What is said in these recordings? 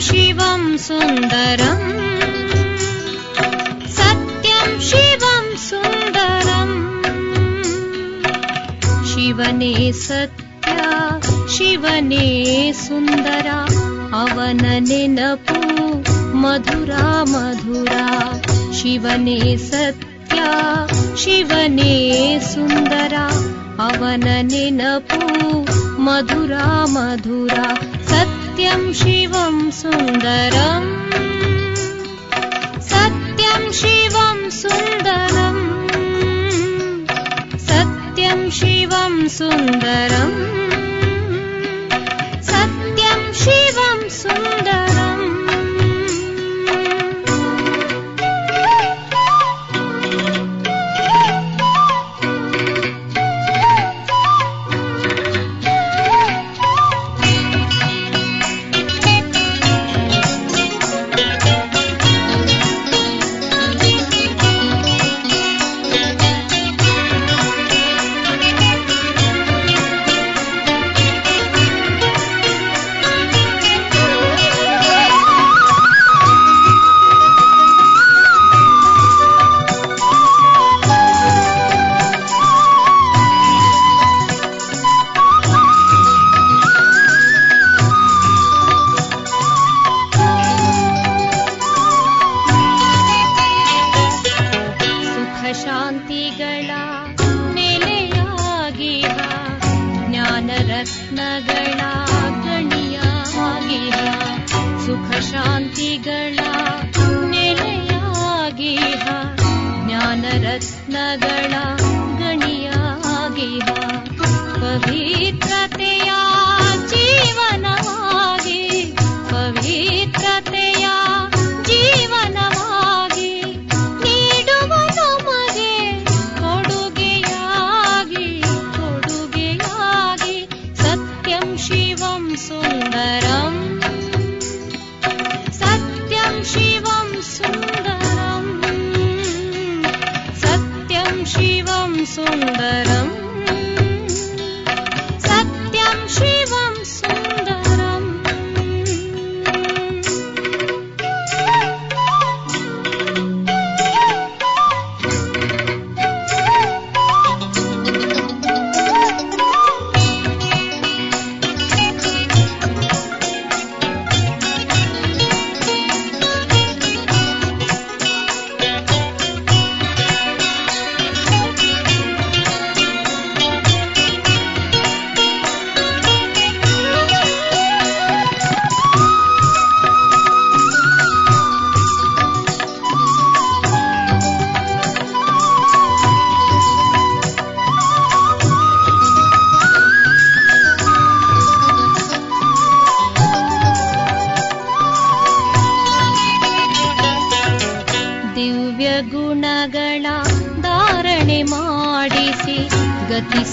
ಶಿವಂ ಸುಂದರಂ ಸತ್ಯಂ ಶಿವಂ ಸುಂದರಂ. ಶಿವನೇ ಸತ್ಯ ಶಿವನೇ ಸುಂದರ, ಅವನ ನೆನಪು ಮಧುರ ಮಧುರ. ಶಿವನೇ ಸತ್ಯ ಶಿವನೇ ಸುಂದರ, ಅವನ ನೆನಪು ಮಧುರ ಮಧುರ. ಸತ್ಯಂ ಶಿವಂ ಸುಂದರಂ ಸತ್ಯಂ ಶಿವಂ ಸುಂದರಂ ಸತ್ಯಂ ಶಿವಂ ಸುಂದರಂ ಸತ್ಯಂ ಶಿವಂ ಸುಂದರಂ.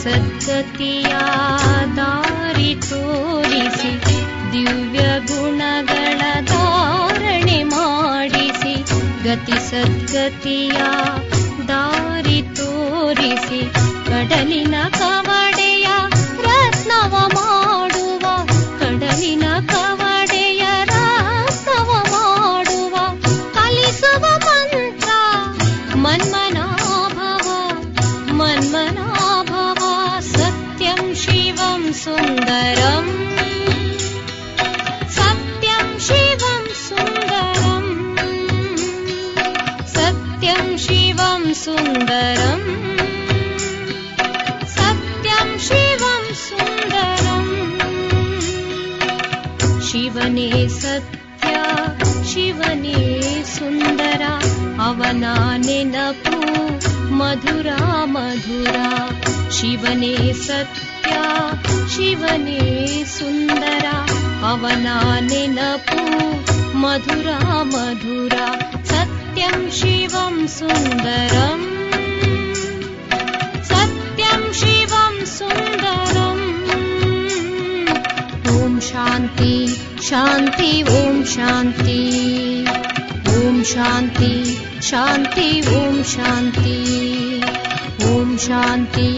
ಸದ್ಗತಿಯ ದಾರಿ ತೋರಿಸಿ, ದಿವ್ಯ ಗುಣಗಳ ಧಾರಣೆ ಮಾಡಿಸಿ, ಗತಿ ಸದ್ಗತಿಯ ದಾರಿ ತೋರಿಸಿ, ಕಡಲಿನ ಕವಡೆಯ ರತ್ನವ ಮಾಡುವ, ಕಡಲಿನ ಕವಡೆಯ ರತ್ನವ ಮಾಡುವ, ಕಲಿಸುವ ಮಂತ್ರ ಮನ್ಮನಾಭವ ಮನ್ಮನಾಭವ. ಸತ್ಯಂ ಶಿವಂ ಸುಂದರಂ, ಸತ್ಯಂ ಶಿವಂ ಸುಂದರಂ, ಸತ್ಯಂ ಶಿವಂ ಸುಂದರಂ, ಸತ್ಯಂ ಶಿವಂ ಸುಂದರಂ. ಶಿವನೇ ಸತ್ಯ ಶಿವನೇ ಸುಂದರ, ಅವನ ನೆನಪು ಮಧುರ ಮಧುರ. ಶಿವನೇ ಸತ್ಯ ಶಿವನೇ ಸುಂದರ, ಅವನ ನೆನಪು ಮಧುರ ಮಧುರ. ಸತ್ಯಂ ಶಿವಂ ಸುಂದರಂ, ಸತ್ಯಂ ಶಿವಂ ಸುಂದರಂ. ಓಂ ಶಾಂತಿ ಶಾಂತಿ ಓಂ ಶಾಂತಿ, ಓಂ ಶಾಂತಿ ಶಾಂತಿ ಓಂ ಶಾಂತಿ, ಓಂ ಶಾಂತಿ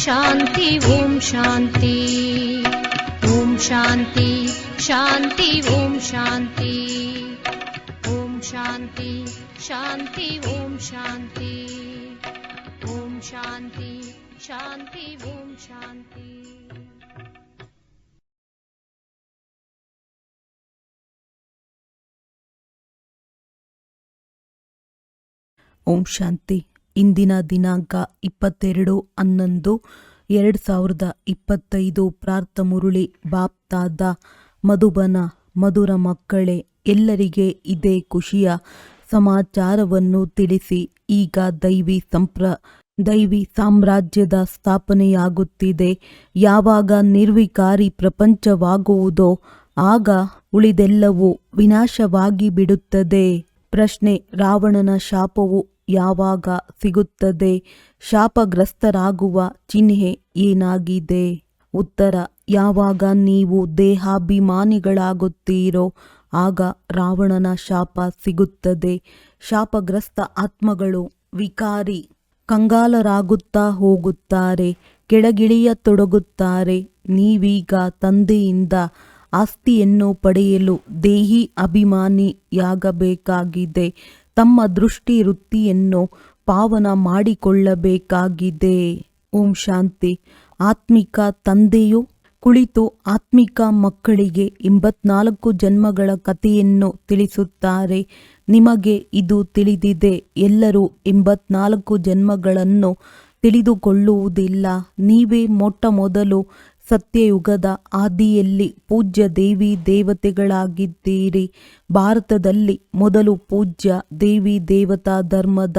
ಶಾಂತಿ ಓಂ ಶಾಂತಿ, ಓಂ ಶಾಂತಿ ಶಾಂತಿ ಓಂ ಶಾಂತಿ ಓಂ ಶಾಂತಿ ಶಾಂತಿ ಓಂ ಶಾಂತಿ ಓಂ ಶಾಂತಿ ಶಾಂತಿ ಓಂ ಶಾಂತಿ. ಓಂ ಶಾಂತಿ. ಇಂದಿನ ದಿನಾಂಕ 22/11/2025. ಪ್ರಾರ್ಥ ಮುರುಳಿ ಬಾಪ್ತಾದ ಮಧುಬನ. ಮಧುರ ಮಕ್ಕಳೇ, ಎಲ್ಲರಿಗೆ ಇದೇ ಖುಷಿಯ ಸಮಾಚಾರವನ್ನು ತಿಳಿಸಿ. ಈಗ ದೈವಿ ಸಾಮ್ರಾಜ್ಯದ ಸ್ಥಾಪನೆಯಾಗುತ್ತಿದೆ. ಯಾವಾಗ ನಿರ್ವಿಕಾರಿ ಪ್ರಪಂಚವಾಗುವುದೋ ಆಗ ಉಳಿದೆಲ್ಲವೂ ವಿನಾಶವಾಗಿ ಬಿಡುತ್ತದೆ. ಪ್ರಶ್ನೆ: ರಾವಣನ ಶಾಪವು ಯಾವಾಗ ಸಿಗುತ್ತದೆ? ಶಾಪಗ್ರಸ್ತರಾಗುವ ಚಿಹ್ನೆ ಏನಾಗಿದೆ? ಉತ್ತರ: ಯಾವಾಗ ನೀವು ದೇಹಾಭಿಮಾನಿಗಳಾಗುತ್ತೀರೋ ಆಗ ರಾವಣನ ಶಾಪ ಸಿಗುತ್ತದೆ. ಶಾಪಗ್ರಸ್ತ ಆತ್ಮಗಳು ವಿಕಾರಿ, ಕಂಗಾಲರಾಗುತ್ತಾ ಹೋಗುತ್ತಾರೆ, ಕೆಳಗಿಳಿಯತೊಡಗುತ್ತಾರೆ. ನೀವೀಗ ತಂದೆಯಿಂದ ಆಸ್ತಿಯನ್ನು ಪಡೆಯಲು ದೇಹಿ ಅಭಿಮಾನಿಯಾಗಬೇಕಾಗಿದೆ. ತಮ್ಮ ದೃಷ್ಟಿ ವೃತ್ತಿಯನ್ನು ಪಾವನ ಮಾಡಿಕೊಳ್ಳಬೇಕಾಗಿದೆ. ಓಂ ಶಾಂತಿ. ಆತ್ಮಿಕ ತಂದೆಯು ಕುಳಿತು ಆತ್ಮಿಕ ಮಕ್ಕಳಿಗೆ 84 ಜನ್ಮಗಳ ಕಥೆಯನ್ನು ತಿಳಿಸುತ್ತಾರೆ. ನಿಮಗೆ ಇದು ತಿಳಿದಿದೆ. ಎಲ್ಲರೂ 84 ಜನ್ಮಗಳನ್ನು ತಿಳಿದುಕೊಳ್ಳುವುದಿಲ್ಲ. ನೀವೇ ಮೊಟ್ಟ ಮೊದಲು ಸತ್ಯಯುಗದ ಆದಿಯಲ್ಲಿ ಪೂಜ್ಯ ದೇವಿ ದೇವತೆಗಳಾಗಿದ್ದೀರಿ. ಭಾರತದಲ್ಲಿ ಮೊದಲು ಪೂಜ್ಯ ದೇವಿ ದೇವತಾ ಧರ್ಮದ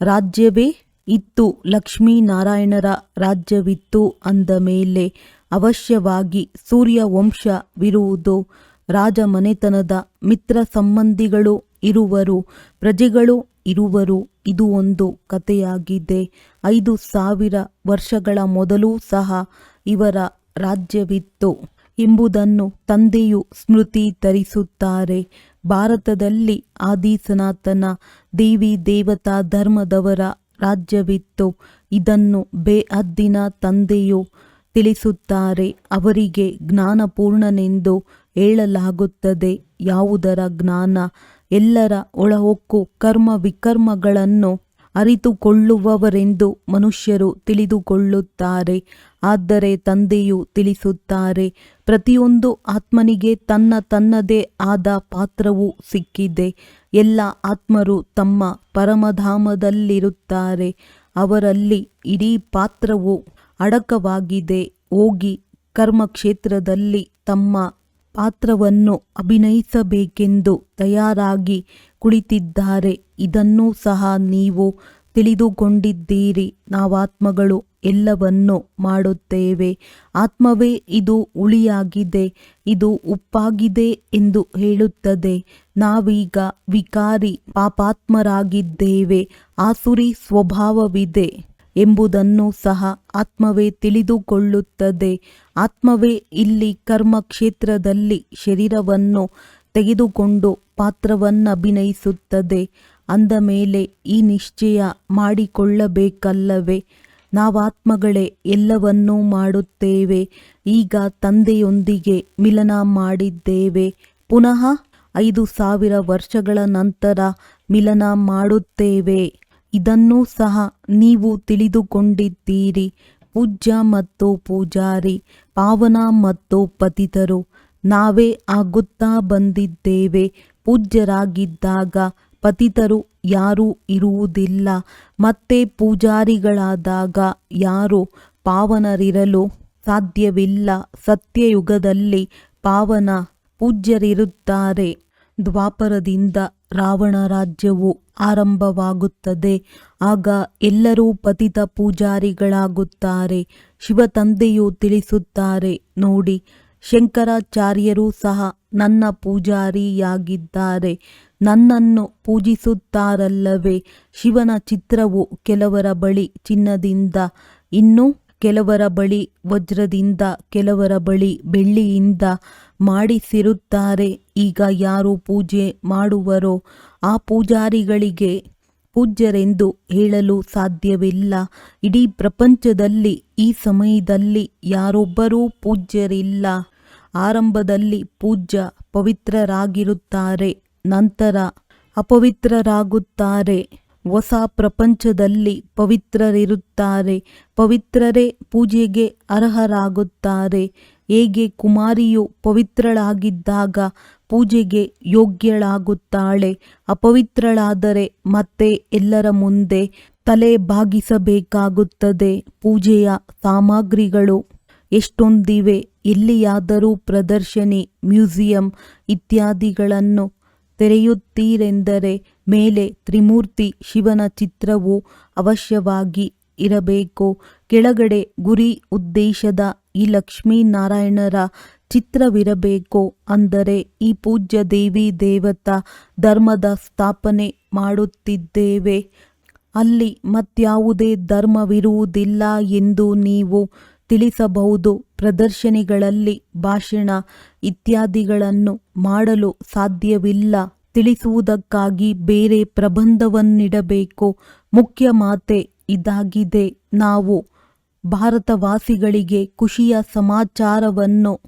ರಾಜ್ಯವೇ ಇತ್ತು. ಲಕ್ಷ್ಮೀನಾರಾಯಣರ ರಾಜ್ಯವಿತ್ತು. ಅಂದ ಮೇಲೆ ಅವಶ್ಯವಾಗಿ ಸೂರ್ಯವಂಶವಿರುವುದು. ರಾಜಮನೆತನದ ಮಿತ್ರ ಸಂಬಂಧಿಗಳು ಇರುವರು, ಪ್ರಜೆಗಳು ಇರುವರು. ಇದು ಒಂದು ಕಥೆಯಾಗಿದೆ. 5000 ವರ್ಷಗಳ ಮೊದಲೂ ಸಹ ಇವರ ರಾಜ್ಯವಿತ್ತು ಎಂಬುದನ್ನು ತಂದೆಯು ಸ್ಮೃತಿ ತರಿಸುತ್ತಾರೆ. ಭಾರತದಲ್ಲಿ ಆದಿ ಸನಾತನ ದೇವಿ ದೇವತಾ ಧರ್ಮದವರ ರಾಜ್ಯವಿತ್ತು. ಇದನ್ನು ಬೇಹದ್ದಿನ ತಂದೆಯು ತಿಳಿಸುತ್ತಾರೆ. ಅವರಿಗೆ ಜ್ಞಾನಪೂರ್ಣನೆಂದು ಹೇಳಲಾಗುತ್ತದೆ. ಯಾವುದರ ಜ್ಞಾನ? ಎಲ್ಲರ ಒಳಹೊಕ್ಕು ಕರ್ಮ ವಿಕರ್ಮಗಳನ್ನು ಅರಿತುಕೊಳ್ಳುವವರೆಂದು ಮನುಷ್ಯರು ತಿಳಿದುಕೊಳ್ಳುತ್ತಾರೆ. ಆದರೆ ತಂದೆಯು ತಿಳಿಸುತ್ತಾರೆ, ಪ್ರತಿಯೊಂದು ಆತ್ಮನಿಗೆ ತನ್ನದೇ ಆದ ಪಾತ್ರವು ಸಿಕ್ಕಿದೆ. ಎಲ್ಲ ಆತ್ಮರು ತಮ್ಮ ಪರಮಧಾಮದಲ್ಲಿರುತ್ತಾರೆ. ಅವರಲ್ಲಿ ಇಡೀ ಪಾತ್ರವು ಅಡಕವಾಗಿದೆ. ಹೋಗಿ ಕರ್ಮಕ್ಷೇತ್ರದಲ್ಲಿ ತಮ್ಮ ಪಾತ್ರವನ್ನು ಅಭಿನಯಿಸಬೇಕೆಂದು ತಯಾರಾಗಿ ಕುಳಿತಿದ್ದಾರೆ. ಇದನ್ನೂ ಸಹ ನೀವು ತಿಳಿದುಕೊಂಡಿದ್ದೀರಿ. ನಾವಾತ್ಮಗಳು ಎಲ್ಲವನ್ನೂ ಮಾಡುತ್ತೇವೆ. ಆತ್ಮವೇ ಇದು ಹುಳಿಯಾಗಿದೆ, ಇದು ಉಪ್ಪಾಗಿದೆ ಎಂದು ಹೇಳುತ್ತದೆ. ನಾವೀಗ ವಿಕಾರಿ ಪಾಪಾತ್ಮರಾಗಿದ್ದೇವೆ, ಆಸುರಿ ಸ್ವಭಾವವಿದೆ ಎಂಬುದನ್ನು ಸಹ ಆತ್ಮವೇ ತಿಳಿದುಕೊಳ್ಳುತ್ತದೆ. ಆತ್ಮವೇ ಇಲ್ಲಿ ಕರ್ಮಕ್ಷೇತ್ರದಲ್ಲಿ ಶರೀರವನ್ನು ತೆಗೆದುಕೊಂಡು ಪಾತ್ರವನ್ನಭಿನಯಿಸುತ್ತದೆ. ಅಂದ ಮೇಲೆ ಈ ನಿಶ್ಚಯ ಮಾಡಿಕೊಳ್ಳಬೇಕಲ್ಲವೇ? ನಾವಾತ್ಮಗಳೇ ಎಲ್ಲವನ್ನೂ ಮಾಡುತ್ತೇವೆ. ಈಗ ತಂದೆಯೊಂದಿಗೆ ಮಿಲನ ಮಾಡಿದ್ದೇವೆ. ಪುನಃ 5000 ವರ್ಷಗಳ ನಂತರ ಮಿಲನ ಮಾಡುತ್ತೇವೆ. ಇದನ್ನೂ ಸಹ ನೀವು ತಿಳಿದುಕೊಂಡಿದ್ದೀರಿ. ಪೂಜ್ಯ ಮತ್ತು ಪೂಜಾರಿ, ಪಾವನ ಮತ್ತು ಪತಿತರು ನಾವೇ ಆಗುತ್ತಾ ಬಂದಿದ್ದೇವೆ. ಪೂಜ್ಯರಾಗಿದ್ದಾಗ ಪತಿತರು ಯಾರೂ ಇರುವುದಿಲ್ಲ. ಮತ್ತೆ ಪೂಜಾರಿಗಳಾದಾಗ ಯಾರೂ ಪಾವನರಿರಲು ಸಾಧ್ಯವಿಲ್ಲ. ಸತ್ಯಯುಗದಲ್ಲಿ ಪಾವನ ಪೂಜ್ಯರಿರುತ್ತಾರೆ. ದ್ವಾಪರದಿಂದ ರಾವಣ ರಾಜ್ಯವು ಆರಂಭವಾಗುತ್ತದೆ. ಆಗ ಎಲ್ಲರೂ ಪತಿತ ಪೂಜಾರಿಗಳಾಗುತ್ತಾರೆ. ಶಿವತಂದೆಯು ತಿಳಿಸುತ್ತಾರೆ, ನೋಡಿ, ಶಂಕರಾಚಾರ್ಯರು ಸಹ ನನ್ನ ಪೂಜಾರಿಯಾಗಿದ್ದಾರೆ. ನನ್ನನ್ನು ಪೂಜಿಸುತ್ತಾರಲ್ಲವೇ? ಶಿವನ ಚಿತ್ರವು ಕೆಲವರ ಬಳಿ ಚಿನ್ನದಿಂದ, ಇನ್ನು ಕೆಲವರ ಬಳಿ ವಜ್ರದಿಂದ, ಕೆಲವರ ಬಳಿ ಬೆಳ್ಳಿಯಿಂದ ಮಾಡಿಸಿರುತ್ತಾರೆ. ಈಗ ಯಾರು ಪೂಜೆ ಮಾಡುವರೋ ಆ ಪೂಜಾರಿಗಳಿಗೆ ಪೂಜ್ಯರೆಂದು ಹೇಳಲು ಸಾಧ್ಯವಿಲ್ಲ. ಇಡೀ ಪ್ರಪಂಚದಲ್ಲಿ ಈ ಸಮಯದಲ್ಲಿ ಯಾರೊಬ್ಬರೂ ಪೂಜ್ಯರಿಲ್ಲ. ಆರಂಭದಲ್ಲಿ ಪೂಜ್ಯ ಪವಿತ್ರರಾಗಿರುತ್ತಾರೆ, ನಂತರ ಅಪವಿತ್ರರಾಗುತ್ತಾರೆ. ಹೊಸ ಪ್ರಪಂಚದಲ್ಲಿ ಪವಿತ್ರರಿರುತ್ತಾರೆ, ಪವಿತ್ರರೇ ಪೂಜೆಗೆ ಅರ್ಹರಾಗುತ್ತಾರೆ. ಹೇಗೆ ಕುಮಾರಿಯು ಪವಿತ್ರಳಾಗಿದ್ದಾಗ ಪೂಜೆಗೆ ಯೋಗ್ಯಳಾಗುತ್ತಾಳೆ, ಅಪವಿತ್ರಳಾದರೆ ಮತ್ತೆ ಎಲ್ಲರ ಮುಂದೆ ತಲೆ ಬಾಗಿಸಬೇಕಾಗುತ್ತದೆ. ಪೂಜೆಯ ಸಾಮಗ್ರಿಗಳು ಎಷ್ಟೊಂದಿವೆ. ಎಲ್ಲಿಯಾದರೂ ಪ್ರದರ್ಶನಿ, ಮ್ಯೂಸಿಯಂ ಇತ್ಯಾದಿಗಳನ್ನು ತೆರೆಯುತ್ತೀರೆಂದರೆ ಮೇಲೆ ತ್ರಿಮೂರ್ತಿ ಶಿವನ ಚಿತ್ರವು ಅವಶ್ಯವಾಗಿ ಇರಬೇಕು. ಕೆಳಗಡೆ ಗುರಿ ಉದ್ದೇಶದ ಈ ಲಕ್ಷ್ಮೀನಾರಾಯಣರ ಚಿತ್ರವಿರಬೇಕು. ಅಂದರೆ ಈ ಪೂಜ್ಯ ದೇವಿ ದೇವತಾ ಧರ್ಮದ ಸ್ಥಾಪನೆ ಮಾಡುತ್ತಿದ್ದೇವೆ, ಅಲ್ಲಿ ಮತ್ಯಾವುದೇ ಧರ್ಮವಿರುವುದಿಲ್ಲ ಎಂದು ನೀವು ತಿಳಿಸಬಹುದು. ಪ್ರದರ್ಶನಿಗಳಲ್ಲಿ ಭಾಷಣ ಇತ್ಯಾದಿಗಳನ್ನು ಮಾಡಲು ಸಾಧ್ಯವಿಲ್ಲ. ತಿಳಿಸುವುದಕ್ಕಾಗಿ ಬೇರೆ ಪ್ರಬಂಧವನ್ನಿಡಬೇಕು. ಮುಖ್ಯ ಮಾತೆ ಇದಾಗಿದೆ. ನಾವು ಭಾರತವಾಸಿಗಳಿಗೆ ಖುಷಿಯ ಸಮಾಚಾರವನ್ನು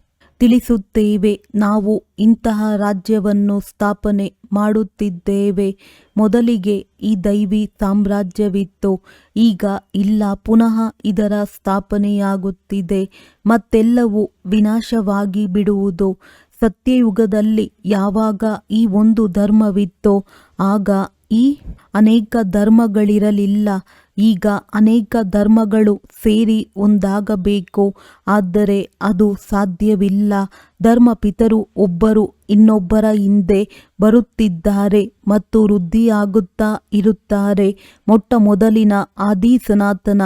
ತಿಳಿಸುತ್ತೇವೆ. ನಾವು ಇಂತಹ ರಾಜ್ಯವನ್ನು ಸ್ಥಾಪನೆ ಮಾಡುತ್ತಿದ್ದೇವೆ. ಮೊದಲಿಗೆ ಈ ದೈವಿ ಸಾಮ್ರಾಜ್ಯವಿತ್ತು, ಈಗ ಇಲ್ಲ. ಪುನಃ ಇದರ ಸ್ಥಾಪನೆಯಾಗುತ್ತಿದೆ. ಮತ್ತೆಲ್ಲವೂ ವಿನಾಶವಾಗಿ ಬಿಡುವುದು. ಸತ್ಯಯುಗದಲ್ಲಿ ಯಾವಾಗ ಈ ಒಂದು ಧರ್ಮವಿತ್ತೋ ಆಗ ಈ ಅನೇಕ ಧರ್ಮಗಳಿರಲಿಲ್ಲ. ಈಗ ಅನೇಕ ಧರ್ಮಗಳು ಸೇರಿ ಒಂದಾಗಬೇಕು, ಆದರೆ ಅದು ಸಾಧ್ಯವಿಲ್ಲ. ಧರ್ಮಪಿತರು ಒಬ್ಬರು ಇನ್ನೊಬ್ಬರ ಹಿಂದೆ ಬರುತ್ತಿದ್ದಾರೆ ಮತ್ತು ವೃದ್ಧಿಯಾಗುತ್ತಾ ಇರುತ್ತಾರೆ. ಮೊಟ್ಟ ಮೊದಲಿನ ಆದಿ ಸನಾತನ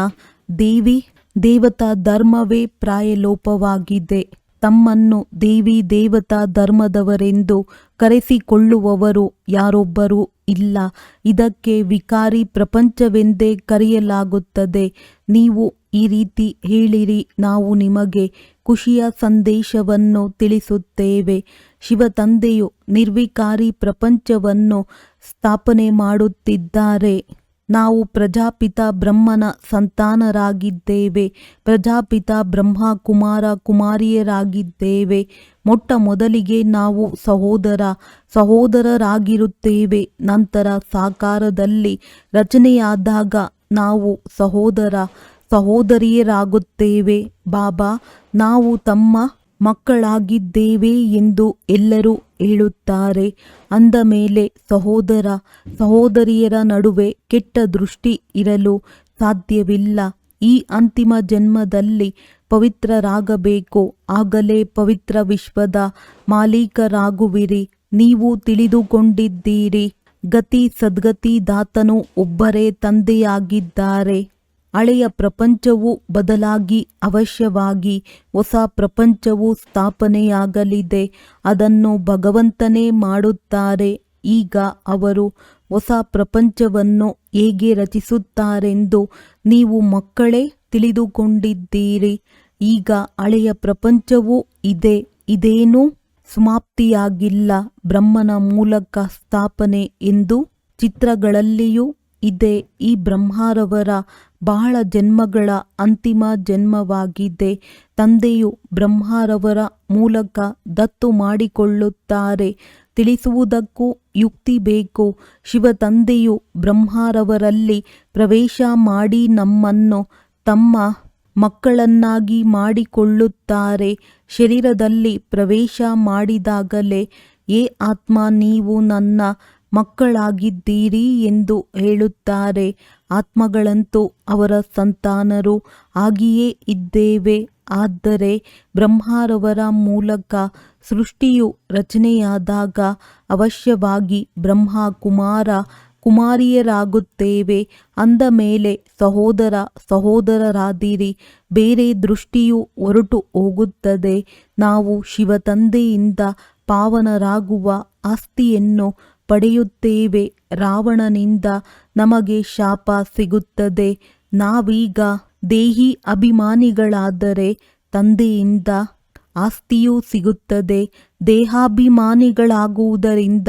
ದೇವಿ ದೇವತಾ ಧರ್ಮವೇ ಪ್ರಾಯಲೋಪವಾಗಿದೆ. ತಮ್ಮನ್ನು ದೇವಿ ದೇವತಾ ಧರ್ಮದವರೆಂದು ಕರೆಸಿಕೊಳ್ಳುವವರು ಯಾರೊಬ್ಬರೂ ಇಲ್ಲ. ಇದಕ್ಕೆ ವಿಕಾರಿ ಪ್ರಪಂಚವೆಂದೇ ಕರೆಯಲಾಗುತ್ತದೆ. ನೀವು ಈ ರೀತಿ ಹೇಳಿರಿ, ನಾವು ನಿಮಗೆ ಖುಷಿಯ ಸಂದೇಶವನ್ನು ತಿಳಿಸುತ್ತೇವೆ. ಶಿವತಂದೆಯು ನಿರ್ವಿಕಾರಿ ಪ್ರಪಂಚವನ್ನು ಸ್ಥಾಪನೆ ಮಾಡುತ್ತಿದ್ದಾರೆ. ನಾವು ಪ್ರಜಾಪಿತ ಬ್ರಹ್ಮನ ಸಂತಾನರಾಗಿದ್ದೇವೆ. ಪ್ರಜಾಪಿತ ಬ್ರಹ್ಮ ಕುಮಾರ ಕುಮಾರಿಯರಾಗಿದ್ದೇವೆ. ಮೊಟ್ಟ ಮೊದಲಿಗೆ ನಾವು ಸಹೋದರರಾಗಿರುತ್ತೇವೆ. ನಂತರ ಸಾಕಾರದಲ್ಲಿ ರಚನೆಯಾದಾಗ ನಾವು ಸಹೋದರಿಯರಾಗುತ್ತೇವೆ. ಬಾಬಾ ನಾವು ತಮ್ಮ ಮಕ್ಕಳಾಗಿದ್ದೇವೆ ಎಂದು ಎಲ್ಲರೂ ಹೇಳುತ್ತಾರೆ. ಅಂದ ಮೇಲೆ ಸಹೋದರಿಯರ ನಡುವೆ ಕೆಟ್ಟ ದೃಷ್ಟಿ ಇರಲು ಸಾಧ್ಯವಿಲ್ಲ. ಈ ಅಂತಿಮ ಜನ್ಮದಲ್ಲಿ ಪವಿತ್ರರಾಗಬೇಕು, ಆಗಲೇ ಪವಿತ್ರ ವಿಶ್ವದ ಮಾಲೀಕರಾಗುವಿರಿ. ನೀವು ತಿಳಿದುಕೊಂಡಿದ್ದೀರಿ, ಗತಿ ಸದ್ಗತಿ ದಾತನು ಒಬ್ಬರೇ ತಂದೆಯಾಗಿದ್ದಾರೆ. ಹಳೆಯ ಪ್ರಪಂಚವು ಬದಲಾಗಿ ಅವಶ್ಯವಾಗಿ ಹೊಸ ಪ್ರಪಂಚವು ಸ್ಥಾಪನೆಯಾಗಲಿದೆ. ಅದನ್ನು ಭಗವಂತನೇ ಮಾಡುತ್ತಾರೆ. ಈಗ ಅವರು ಹೊಸ ಪ್ರಪಂಚವನ್ನು ಹೇಗೆ ರಚಿಸುತ್ತಾರೆಂದು ನೀವು ಮಕ್ಕಳೇ ತಿಳಿದುಕೊಂಡಿದ್ದೀರಿ. ಈಗ ಹಳೆಯ ಪ್ರಪಂಚವೂ ಇದೆ, ಇದೇನೂ ಸಮಾಪ್ತಿಯಾಗಿಲ್ಲ. ಬ್ರಹ್ಮನ ಮೂಲಕ ಸ್ಥಾಪನೆ ಎಂದು ಚಿತ್ರಗಳಲ್ಲಿಯೂ ಇದೆ. ಈ ಬ್ರಹ್ಮರವರ ಬಹಳ ಜನ್ಮಗಳ ಅಂತಿಮ ಜನ್ಮವಾಗಿದೆ. ತಂದೆಯು ಬ್ರಹ್ಮರವರ ಮೂಲಕ ದತ್ತು ಮಾಡಿಕೊಳ್ಳುತ್ತಾರೆ. ತಿಳಿಸುವುದಕ್ಕೂ ಯುಕ್ತಿ ಬೇಕು. ಶಿವತಂದೆಯು ಬ್ರಹ್ಮರವರಲ್ಲಿ ಪ್ರವೇಶ ಮಾಡಿ ನಮ್ಮನ್ನು ತಮ್ಮ ಮಕ್ಕಳನ್ನಾಗಿ ಮಾಡಿಕೊಳ್ಳುತ್ತಾರೆ. ಶರೀರದಲ್ಲಿ ಪ್ರವೇಶ ಮಾಡಿದಾಗಲೇ ಏ ಆತ್ಮ ನೀವು ನನ್ನ ಮಕ್ಕಳಾಗಿದ್ದೀರಿ ಎಂದು ಹೇಳುತ್ತಾರೆ. ಆತ್ಮಗಳಂತೂ ಅವರ ಸಂತಾನರು ಆಗಿಯೇ ಇದ್ದೇವೆ. ಆದರೆ ಬ್ರಹ್ಮರವರ ಮೂಲಕ ಸೃಷ್ಟಿಯು ರಚನೆಯಾದಾಗ ಅವಶ್ಯವಾಗಿ ಬ್ರಹ್ಮ ಕುಮಾರ ಕುಮಾರಿಯರಾಗುತ್ತೇವೆ. ಅಂದ ಮೇಲೆ ಸಹೋದರರಾದಿರಿ. ಬೇರೆ ದೃಷ್ಟಿಯು ಹೊರಟು ಹೋಗುತ್ತದೆ. ನಾವು ಶಿವತಂದೆಯಿಂದ ಪಾವನರಾಗುವ ಆಸ್ತಿಯನ್ನು ಪಡೆಯುತ್ತೇವೆ. ರಾವಣನಿಂದ ನಮಗೆ ಶಾಪ ಸಿಗುತ್ತದೆ. ನಾವೀಗ ದೇಹಿ ಅಭಿಮಾನಿಗಳಾದರೆ ತಂದೆಯಿಂದ ಆಸ್ತಿಯೂ ಸಿಗುತ್ತದೆ. ದೇಹಾಭಿಮಾನಿಗಳಾಗುವುದರಿಂದ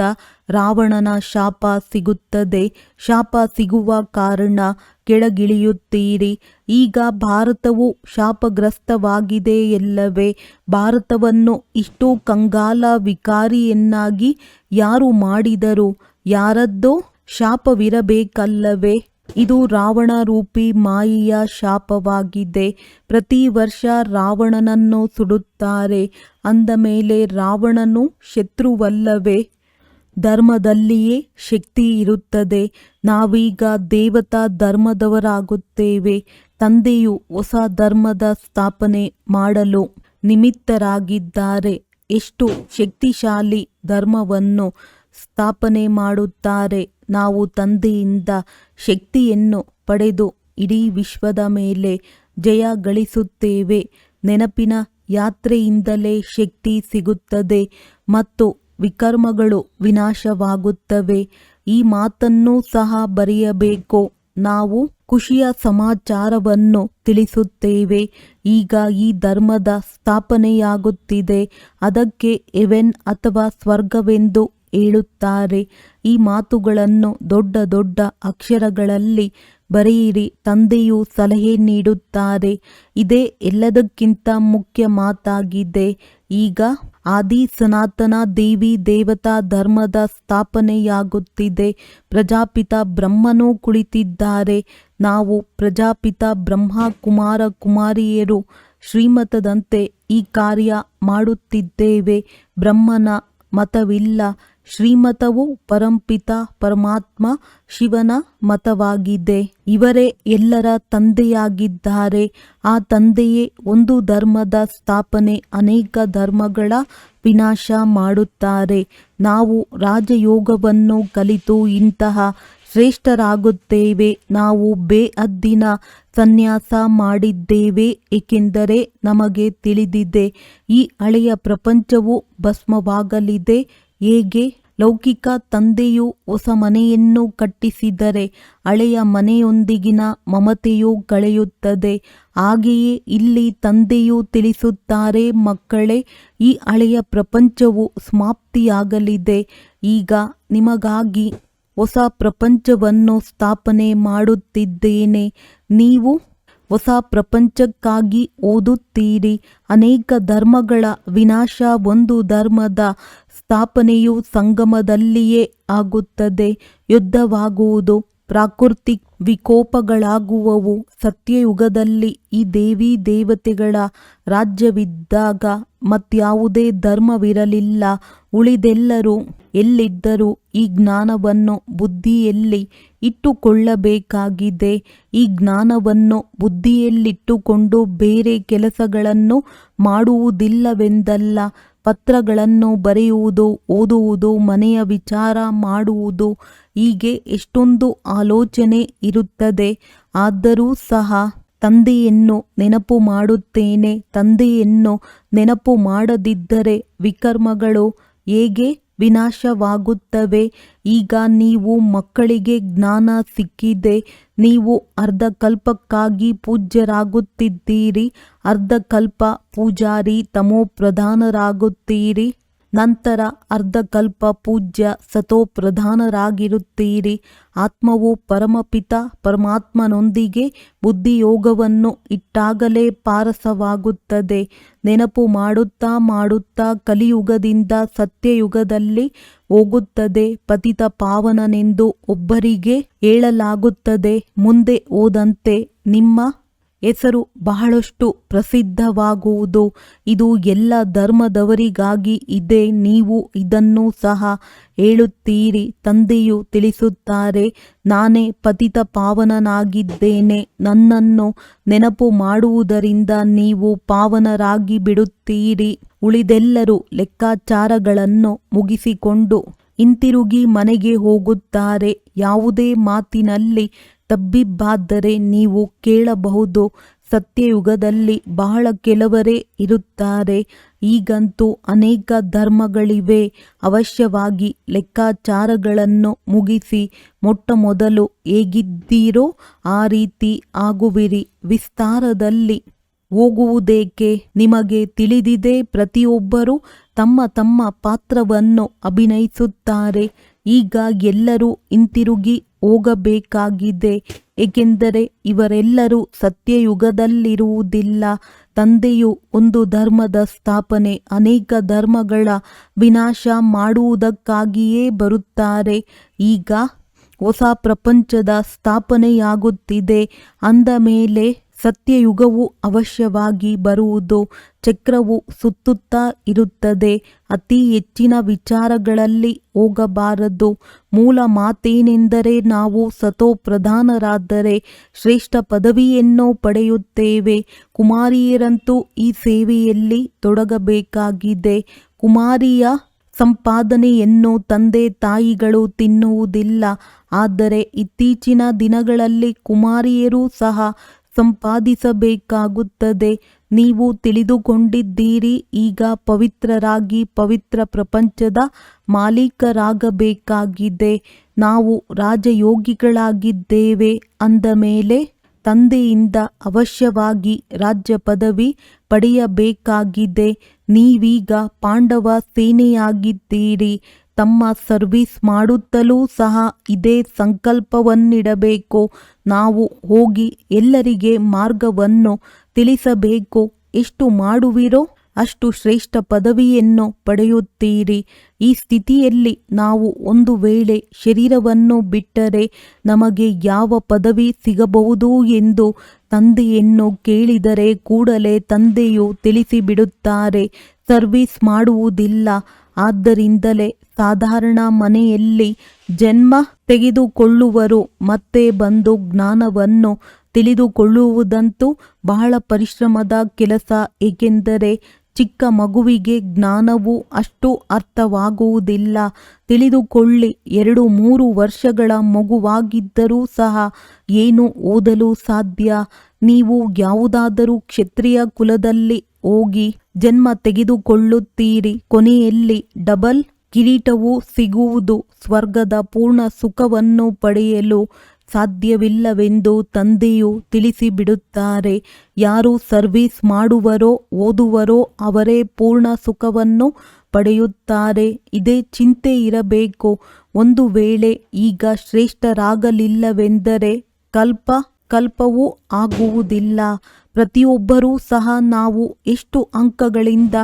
ರಾವಣನ ಶಾಪ ಸಿಗುತ್ತದೆ. ಶಾಪ ಸಿಗುವ ಕಾರಣ ಕೆಳಗಿಳಿಯುತ್ತೀರಿ. ಈಗ ಭಾರತವು ಶಾಪಗ್ರಸ್ತವಾಗಿದೆ ಎಲ್ಲವೇ? ಭಾರತವನ್ನು ಇಷ್ಟು ಕಂಗಾಲ ವಿಕಾರಿಯನ್ನಾಗಿ ಯಾರು ಮಾಡಿದರು? ಯಾರದ್ದೋ ಶಾಪವಿರಬೇಕಲ್ಲವೇ? ಇದು ರಾವಣ ರೂಪಿ ಮಾಯೆಯ ಶಾಪವಾಗಿದೆ. ಪ್ರತಿ ವರ್ಷ ರಾವಣನನ್ನು ಸುಡುತ್ತಾರೆ. ಅಂದ ಮೇಲೆ ರಾವಣನು ಶತ್ರುವಲ್ಲವೇ? ಧರ್ಮದಲ್ಲಿಯೇ ಶಕ್ತಿ ಇರುತ್ತದೆ. ನಾವೀಗ ದೇವತಾ ಧರ್ಮದವರಾಗುತ್ತೇವೆ. ತಂದೆಯು ಹೊಸ ಧರ್ಮದ ಸ್ಥಾಪನೆ ಮಾಡಲು ನಿಮಿತ್ತರಾಗಿದ್ದಾರೆ. ಎಷ್ಟು ಶಕ್ತಿಶಾಲಿ ಧರ್ಮವನ್ನು ಸ್ಥಾಪನೆ ಮಾಡುತ್ತಾರೆ. ನಾವು ತಂದೆಯಿಂದ ಶಕ್ತಿಯನ್ನು ಪಡೆದು ಇಡೀ ವಿಶ್ವದ ಮೇಲೆ ಜಯ ಗಳಿಸುತ್ತೇವೆ. ನೆನಪಿನ ಯಾತ್ರೆಯಿಂದಲೇ ಶಕ್ತಿ ಸಿಗುತ್ತದೆ ಮತ್ತು ವಿಕರ್ಮಗಳು ವಿನಾಶವಾಗುತ್ತವೆ. ಈ ಮಾತನ್ನು ಸಹ ಬರೆಯಬೇಕು. ನಾವು ಖುಷಿಯ ಸಮಾಚಾರವನ್ನು ತಿಳಿಸುತ್ತೇವೆ. ಈಗ ಈ ಧರ್ಮದ ಸ್ಥಾಪನೆಯಾಗುತ್ತಿದೆ. ಅದಕ್ಕೆ ಹೆವೆನ್ ಅಥವಾ ಸ್ವರ್ಗವೆಂದು ಹೇಳುತ್ತಾರೆ. ಈ ಮಾತುಗಳನ್ನು ದೊಡ್ಡ ದೊಡ್ಡ ಅಕ್ಷರಗಳಲ್ಲಿ ಬರೆಯಿರಿ. ತಂದೆಯು ಸಲಹೆ ನೀಡುತ್ತಾರೆ. ಇದೇ ಎಲ್ಲದಕ್ಕಿಂತ ಮುಖ್ಯ ಮಾತಾಗಿದೆ. ಈಗ ಆದಿ ಸನಾತನ ದೇವಿ ದೇವತಾ ಧರ್ಮದ ಸ್ಥಾಪನೆಯಾಗುತ್ತಿದೆ. ಪ್ರಜಾಪಿತ ಬ್ರಹ್ಮನೂ ಕುಳಿತಿದ್ದಾರೆ. ನಾವು ಪ್ರಜಾಪಿತ ಬ್ರಹ್ಮ ಕುಮಾರ ಕುಮಾರಿಯರು ಶ್ರೀಮತದಂತೆ ಈ ಕಾರ್ಯ ಮಾಡುತ್ತಿದ್ದೇವೆ. ಬ್ರಹ್ಮನ ಮತವಿಲ್ಲ. ಶ್ರೀಮತವು ಪರಂಪಿತ ಪರಮಾತ್ಮ ಶಿವನ ಮತವಾಗಿದೆ. ಇವರೇ ಎಲ್ಲರ ತಂದೆಯಾಗಿದ್ದಾರೆ. ಆ ತಂದೆಯೇ ಒಂದು ಧರ್ಮದ ಸ್ಥಾಪನೆ, ಅನೇಕ ಧರ್ಮಗಳ ವಿನಾಶ ಮಾಡುತ್ತಾರೆ. ನಾವು ರಾಜಯೋಗವನ್ನು ಕಲಿತು ಇಂತಹ ಶ್ರೇಷ್ಠರಾಗುತ್ತೇವೆ. ನಾವು ಬೇಅದ್ದಿನ ಸನ್ಯಾಸ ಮಾಡಿದ್ದೇವೆ, ಏಕೆಂದರೆ ನಮಗೆ ತಿಳಿದಿದೆ ಈ ಹಳೆಯ ಪ್ರಪಂಚವು ಭಸ್ಮವಾಗಲಿದೆ. ಹೇಗೆ ಲೌಕಿಕ ತಂದೆಯು ಹೊಸ ಮನೆಯನ್ನು ಕಟ್ಟಿಸಿದರೆ ಹಳೆಯ ಮನೆಯೊಂದಿಗಿನ ಮಮತೆಯು ಕಳೆಯುತ್ತದೆ, ಹಾಗೆಯೇ ಇಲ್ಲಿ ತಂದೆಯು ತಿಳಿಸುತ್ತಾರೆ, ಮಕ್ಕಳೇ, ಈ ಹಳೆಯ ಪ್ರಪಂಚವು ಸಮಾಪ್ತಿಯಾಗಲಿದೆ. ಈಗ ನಿಮಗಾಗಿ ಹೊಸ ಪ್ರಪಂಚವನ್ನು ಸ್ಥಾಪನೆ ಮಾಡುತ್ತಿದ್ದೇನೆ. ನೀವು ಹೊಸ ಪ್ರಪಂಚಕ್ಕಾಗಿ ಓದುತ್ತೀರಿ. ಅನೇಕ ಧರ್ಮಗಳ ವಿನಾಶ, ಒಂದು ಧರ್ಮದ ಸ್ಥಾಪನೆಯು ಸಂಗಮದಲ್ಲಿಯೇ ಆಗುತ್ತದೆ. ಯುದ್ಧವಾಗುವುದು, ಪ್ರಾಕೃತಿಕ ವಿಕೋಪಗಳಾಗುವವು. ಸತ್ಯಯುಗದಲ್ಲಿ ಈ ದೇವಿ ದೇವತೆಗಳ ರಾಜ್ಯವಿದ್ದಾಗ ಮತ್ಯಾವುದೇ ಧರ್ಮವಿರಲಿಲ್ಲ. ಉಳಿದೆಲ್ಲರೂ ಎಲ್ಲಿದ್ದರೂ ಈ ಜ್ಞಾನವನ್ನು ಬುದ್ಧಿಯಲ್ಲಿ ಇಟ್ಟುಕೊಳ್ಳಬೇಕಾಗಿದೆ. ಈ ಜ್ಞಾನವನ್ನು ಬುದ್ಧಿಯಲ್ಲಿಟ್ಟುಕೊಂಡು ಬೇರೆ ಕೆಲಸಗಳನ್ನು ಮಾಡುವುದಿಲ್ಲವೆಂದಲ್ಲ. ಪತ್ರಗಳನ್ನು ಬರೆಯುವುದು, ಓದುವುದು, ಮನೆಯ ವಿಚಾರ ಮಾಡುವುದು, ಹೀಗೆ ಎಷ್ಟೊಂದು ಆಲೋಚನೆ ಇರುತ್ತದೆ. ಆದರೂ ಸಹ ತಂದೆಯನ್ನು ನೆನಪು ಮಾಡುತ್ತೇನೆ. ತಂದೆಯನ್ನು ನೆನಪು ಮಾಡದಿದ್ದರೆ ವಿಕರ್ಮಗಳು ಹೇಗೆ ವಿನಾಶವಾಗುತ್ತವೆ? ಈಗ ನೀವು ಮಕ್ಕಳಿಗೆ ಜ್ಞಾನ ಸಿಕ್ಕಿದೆ. ನೀವು ಅರ್ಧಕಲ್ಪಕ್ಕಾಗಿ ಪೂಜ್ಯರಾಗುತ್ತಿದ್ದೀರಿ. ಅರ್ಧಕಲ್ಪ ಪೂಜಾರಿ ತಮೋಪ್ರಧಾನರಾಗುತ್ತೀರಿ. ನಂತರ ಅರ್ಧಕಲ್ಪ ಪೂಜ್ಯ ಸತೋಪ್ರಧಾನರಾಗಿರುತ್ತೀರಿ. ಆತ್ಮವು ಪರಮಪಿತ ಪರಮಾತ್ಮನೊಂದಿಗೆ ಬುದ್ಧಿಯೋಗವನ್ನು ಇಟ್ಟಾಗಲೇ ಪಾರಸವಾಗುತ್ತದೆ. ನೆನಪು ಮಾಡುತ್ತಾ ಮಾಡುತ್ತಾ ಕಲಿಯುಗದಿಂದ ಸತ್ಯಯುಗದಲ್ಲಿ ಹೋಗುತ್ತದೆ. ಪತಿತ ಪಾವನನೆಂದು ಒಬ್ಬರಿಗೆ ಹೇಳಲಾಗುತ್ತದೆ. ಮುಂದೆ ಹೋದಂತೆ ನಿಮ್ಮ ಹೆಸರು ಬಹಳಷ್ಟು ಪ್ರಸಿದ್ಧವಾಗುವುದು. ಇದು ಎಲ್ಲ ಧರ್ಮದವರಿಗಾಗಿ ಇದೆ. ನೀವು ಇದನ್ನು ಸಹ ಹೇಳುತ್ತೀರಿ. ತಂದೆಯು ತಿಳಿಸುತ್ತಾರೆ, ನಾನೇ ಪತಿತ ಪಾವನನಾಗಿದ್ದೇನೆ. ನನ್ನನ್ನು ನೆನಪು ಮಾಡುವುದರಿಂದ ನೀವು ಪಾವನರಾಗಿ ಬಿಡುತ್ತೀರಿ. ಉಳಿದೆಲ್ಲರೂ ಲೆಕ್ಕಾಚಾರಗಳನ್ನು ಮುಗಿಸಿಕೊಂಡು ಹಿಂತಿರುಗಿ ಮನೆಗೆ ಹೋಗುತ್ತಾರೆ. ಯಾವುದೇ ಮಾತಿನಲ್ಲಿ ತಬ್ಬಿಬ್ಬಾದರೆ ನೀವು ಕೇಳಬಹುದು. ಸತ್ಯಯುಗದಲ್ಲಿ ಬಹಳ ಕೆಲವರೇ ಇರುತ್ತಾರೆ. ಈಗಂತೂ ಅನೇಕ ಧರ್ಮಗಳಿವೆ. ಅವಶ್ಯವಾಗಿ ಲೆಕ್ಕಾಚಾರಗಳನ್ನು ಮುಗಿಸಿ ಮೊಟ್ಟಮೊದಲು ಹೇಗಿದ್ದೀರೋ ಆ ರೀತಿ ಆಗುವಿರಿ. ವಿಸ್ತಾರದಲ್ಲಿ ಹೋಗುವುದೇಕೆ? ನಿಮಗೆ ತಿಳಿದಿದೆ, ಪ್ರತಿಯೊಬ್ಬರೂ ತಮ್ಮ ತಮ್ಮ ಪಾತ್ರವನ್ನು ಅಭಿನಯಿಸುತ್ತಾರೆ. ಈಗ ಎಲ್ಲರೂ ಹಿಂತಿರುಗಿ ಹೋಗಬೇಕಾಗಿದೆ, ಏಕೆಂದರೆ ಇವರೆಲ್ಲರೂ ಸತ್ಯಯುಗದಲ್ಲಿರುವುದಿಲ್ಲ. ತಂದೆಯು ಒಂದು ಧರ್ಮದ ಸ್ಥಾಪನೆ, ಅನೇಕ ಧರ್ಮಗಳ ವಿನಾಶ ಮಾಡುವುದಕ್ಕಾಗಿಯೇ ಬರುತ್ತಾರೆ. ಈಗ ಹೊಸ ಪ್ರಪಂಚದ ಸ್ಥಾಪನೆಯಾಗುತ್ತಿದೆ. ಅಂದ ಮೇಲೆ ಸತ್ಯಯುಗವು ಅವಶ್ಯವಾಗಿ ಬರುವುದು. ಚಕ್ರವು ಸುತ್ತುತ್ತಾ ಇರುತ್ತದೆ. ಅತಿ ಹೆಚ್ಚಿನ ವಿಚಾರಗಳಲ್ಲಿ ಹೋಗಬಾರದು. ಮೂಲ ಮಾತೇನೆಂದರೆ ನಾವು ಸತೋಪ್ರಧಾನರಾದರೆ ಶ್ರೇಷ್ಠ ಪದವಿಯನ್ನು ಪಡೆಯುತ್ತೇವೆ. ಕುಮಾರಿಯರಂತೂ ಈ ಸೇವೆಯಲ್ಲಿ ತೊಡಗಬೇಕಾಗಿದೆ. ಕುಮಾರಿಯ ಸಂಪಾದನೆಯನ್ನು ತಂದೆ ತಾಯಿಗಳು ತಿನ್ನುವುದಿಲ್ಲ. ಆದರೆ ಇತ್ತೀಚಿನ ದಿನಗಳಲ್ಲಿ ಕುಮಾರಿಯರೂ ಸಹ ಸಂಪಾದಿಸಬೇಕಾಗುತ್ತದೆ. ನೀವು ತಿಳಿದುಕೊಂಡಿದ್ದೀರಿ, ಈಗ ಪವಿತ್ರರಾಗಿ ಪವಿತ್ರ ಪ್ರಪಂಚದ ಮಾಲೀಕರಾಗಬೇಕಾಗಿದೆ. ನಾವು ರಾಜಯೋಗಿಗಳಾಗಿದ್ದೇವೆ ಅಂದ ಮೇಲೆ ತಂದೆಯಿಂದ ಅವಶ್ಯವಾಗಿ ರಾಜ್ಯ ಪದವಿ ಪಡೆಯಬೇಕಾಗಿದೆ. ನೀವೀಗ ಪಾಂಡವ ಸೇನೆಯಾಗಿದ್ದೀರಿ. ತಮ್ಮ ಸರ್ವಿಸ್ ಮಾಡುತ್ತಲೂ ಸಹ ಇದೇ ಸಂಕಲ್ಪವನ್ನಿಡಬೇಕು. ನಾವು ಹೋಗಿ ಎಲ್ಲರಿಗೆ ಮಾರ್ಗವನ್ನು ತಿಳಿಸಬೇಕು. ಎಷ್ಟು ಮಾಡುವಿರೋ ಅಷ್ಟು ಶ್ರೇಷ್ಠ ಪದವಿಯನ್ನು ಪಡೆಯುತ್ತೀರಿ. ಈ ಸ್ಥಿತಿಯಲ್ಲಿ ನಾವು ಒಂದು ವೇಳೆ ಶರೀರವನ್ನು ಬಿಟ್ಟರೆ ನಮಗೆ ಯಾವ ಪದವಿ ಸಿಗಬಹುದು ಎಂದು ತಂದೆಯನ್ನು ಕೇಳಿದರೆ ಕೂಡಲೇ ತಂದೆಯು ತಿಳಿಸಿಬಿಡುತ್ತಾರೆ, ಸರ್ವಿಸ್ ಮಾಡುವುದಿಲ್ಲ. ಆದ್ದರಿಂದಲೇ ಸಾಧಾರಣ ಮನೆಯಲ್ಲಿ ಜನ್ಮ ತೆಗೆದುಕೊಳ್ಳುವರು. ಮತ್ತೆ ಬಂದು ಜ್ಞಾನವನ್ನು ತಿಳಿದುಕೊಳ್ಳುವುದಂತೂ ಬಹಳ ಪರಿಶ್ರಮದ ಕೆಲಸ, ಏಕೆಂದರೆ ಚಿಕ್ಕ ಮಗುವಿಗೆ ಜ್ಞಾನವು ಅಷ್ಟು ಅರ್ಥವಾಗುವುದಿಲ್ಲ. ತಿಳಿದುಕೊಳ್ಳಿ, 2-3 ವರ್ಷಗಳ ಮಗುವಾಗಿದ್ದರೂ ಸಹ ಏನು ಓದಲು ಸಾಧ್ಯ? ನೀವು ಯಾವುದಾದರೂ ಕ್ಷತ್ರಿಯ ಕುಲದಲ್ಲಿ ಹೋಗಿ ಜನ್ಮ ತೆಗೆದುಕೊಳ್ಳುತ್ತೀರಿ. ಕೊನೆಯಲ್ಲಿ ಡಬಲ್ ಕಿರೀಟವೂ ಸಿಗುವುದು. ಸ್ವರ್ಗದ ಪೂರ್ಣ ಸುಖವನ್ನು ಪಡೆಯಲು ಸಾಧ್ಯವಿಲ್ಲವೆಂದು ತಂದೆಯು ತಿಳಿಸಿಬಿಡುತ್ತಾರೆ. ಯಾರು ಸರ್ವಿಸ್ ಮಾಡುವರೋ ಓದುವರೋ ಅವರೇ ಪೂರ್ಣ ಸುಖವನ್ನು ಪಡೆಯುತ್ತಾರೆ. ಇದೇ ಚಿಂತೆ ಇರಬೇಕು. ಒಂದು ವೇಳೆ ಈಗ ಶ್ರೇಷ್ಠರಾಗಲಿಲ್ಲವೆಂದರೆ ಕಲ್ಪವೂ ಆಗುವುದಿಲ್ಲ. ಪ್ರತಿಯೊಬ್ಬರೂ ಸಹ ನಾವು ಎಷ್ಟು ಅಂಕಗಳಿಂದ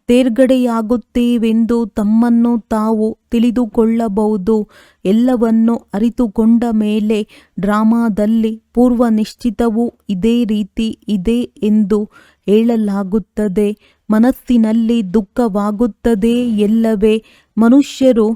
ತೇರ್ಗಡೆಯಾಗುತ್ತೇವೆಂದು ತಮ್ಮನ್ನು ತಾವು ತಿಳಿದುಕೊಳ್ಳಬಹುದು. ಎಲ್ಲವನ್ನು ಅರಿತುಕೊಂಡ ಮೇಲೆ ಡ್ರಾಮಾದಲ್ಲಿ ಪೂರ್ವ ನಿಶ್ಚಿತವೂ ಇದೇ ರೀತಿ ಇದೆ ಎಂದು ಹೇಳಲಾಗುತ್ತದೆ. ಮನಸ್ಸಿನಲ್ಲಿ ದುಃಖವಾಗುತ್ತದೆ ಎಲ್ಲವೇ. ಮನುಷ್ಯರು